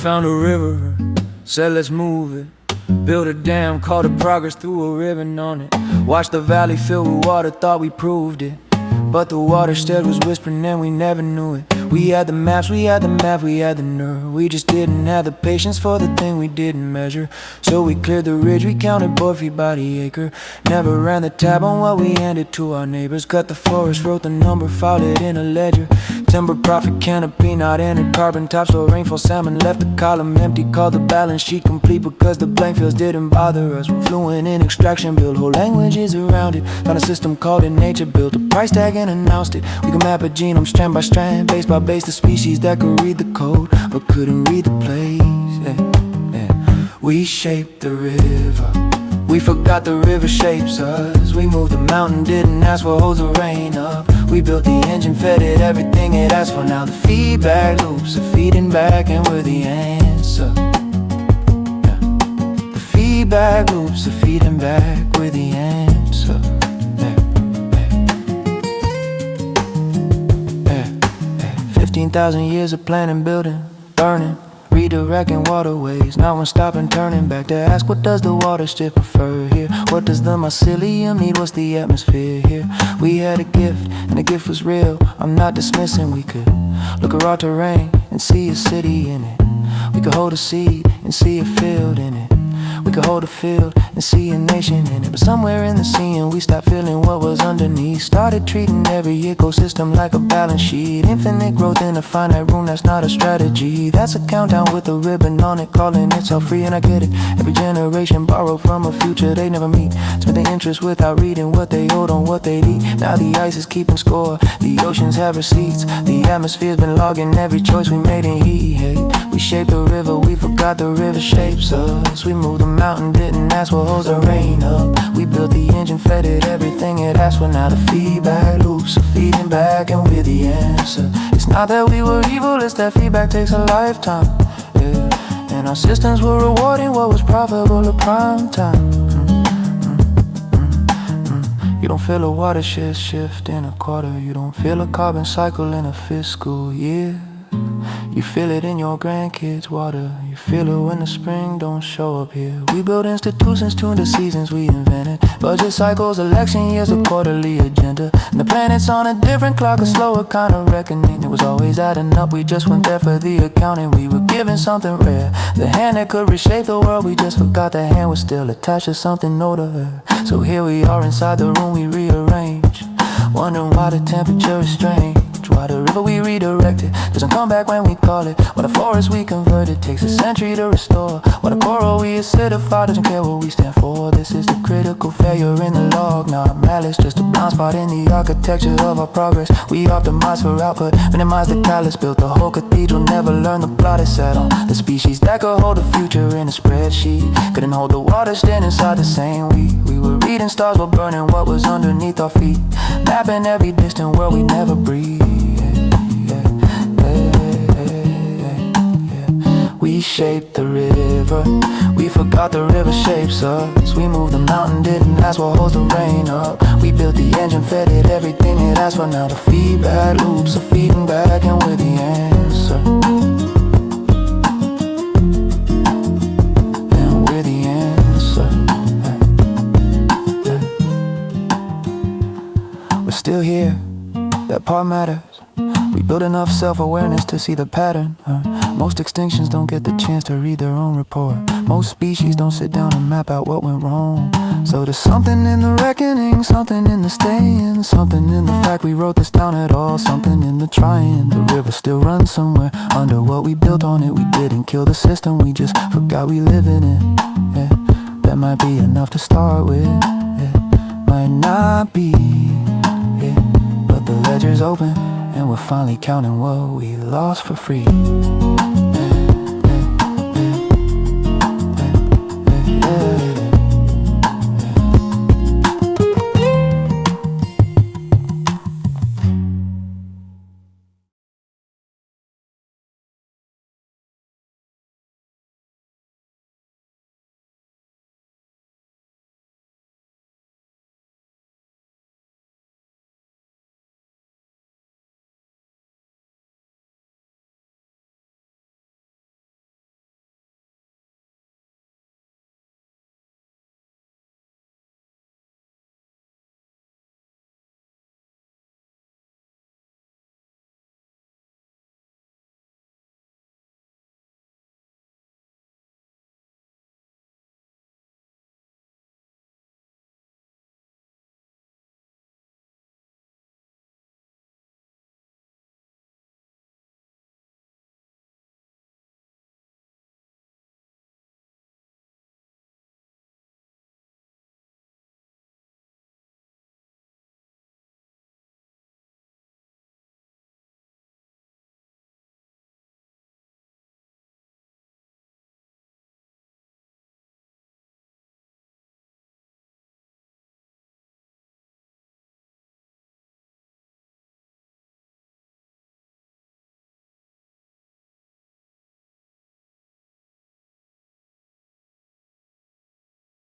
found a river, said let's move it. Built a dam, called it progress, threw a ribbon on it. Watched the valley fill with water, thought we proved it. But the watershed was whispering and we never knew it. We had the maps, we had the map, we had the nerve. We just didn't have the patience for the thing we didn't measure. So we cleared the ridge, we counted board feet by the acre. Never ran the tab on what we handed to our neighbors. Cut the forest, wrote the number, filed it in a ledger. Timber profit, canopy not entered. Carbon topsoil, rainfall, salmon left the column empty. Called the balance sheet complete because the blank fields didn't bother us. We're fluent in extraction, built whole languages around it. Found a system called in nature, built a price tag and announced it. We can map a genome strand by strand, base by base, the species that could read the code but couldn't read the place. We shaped the river, we forgot the river shapes us. We moved the mountain, didn't ask what holds the rain up. We built the engine, fed it everything it asked for. Now the feedback loops are feeding back and we're the answer. The feedback loops are feeding back, we're the answer. 15,000 years of planning, building, burning, redirecting waterways. Now I'm stopping, turning back to ask, what does the watershed prefer here? What does the mycelium need? What's the atmosphere here? We had a gift, and the gift was real. I'm not dismissing. We could look at raw terrain and see a city in it. We could hold a seed and see a field in it. We could hold a field and see a nation in it. But somewhere in the seeing we stopped feeling what was underneath. Started treating every ecosystem like a balance sheet. Infinite growth in a finite room, that's not a strategy. That's a countdown with a ribbon on it, calling itself free. And I get it, every generation borrowed from a future they never meet. Spent their interest without reading what they owed on what they'd eat. Now the ice is keeping score, the oceans have receipts. The atmosphere's been logging every choice we made in heat. Hey, we shaped the river, we forgot the river shapes us. We moved the mountain, didn't ask what holds the rain up. We built the engine, fed it everything it asked for. Now the feedback loops are feeding back and we're the answer. It's not that we were evil, it's that feedback takes a lifetime. Yeah. And our systems were rewarding what was profitable at prime time. You don't feel a watershed shift in a quarter. You don't feel a carbon cycle in a fiscal year. You feel it in your grandkids' water. You feel it when the spring don't show up here. We build institutions tuned to seasons we invented. Budget cycles, election years, a quarterly agenda. And the planet's on a different clock, a slower kind of reckoning. It was always adding up, we just went there for the accounting. We were given something rare, the hand that could reshape the world. We just forgot the hand was still attached to something older. So here we are inside the room we rearrange, wondering why the temperature is strange. Why the river we redirected doesn't come back when we call it. Why the forest we converted takes a century to restore. Why the coral we acidified doesn't care what we stand for. This is the critical failure in the log, not malice, just a blind spot in the architecture of our progress. We optimize for output, minimize the callous. Built the whole cathedral, never learned the plot it sat on. The species that could hold the future in a spreadsheet couldn't hold the water stand inside the same we were reading stars while burning what was underneath our feet. Mapping every distant world we never breathed. We shaped the river, we forgot the river shapes us. We moved the mountain, didn't ask what holds the rain up. We built the engine, fed it everything it asked for. Now the feedback loops are feeding back and we're the answer. And we're the answer. We're still here, that part matters. We build enough self-awareness to see the pattern. Most extinctions don't get the chance to read their own report. Most species don't sit down and map out what went wrong. So there's something in the reckoning, something in the staying, something in the fact we wrote this down at all, something in the trying. The river still runs somewhere under what we built on it. We didn't kill the system, we just forgot we live in it. Yeah, that might be enough to start with. Yeah, might not be. Yeah, but the ledger's open and we're finally counting what we lost for free.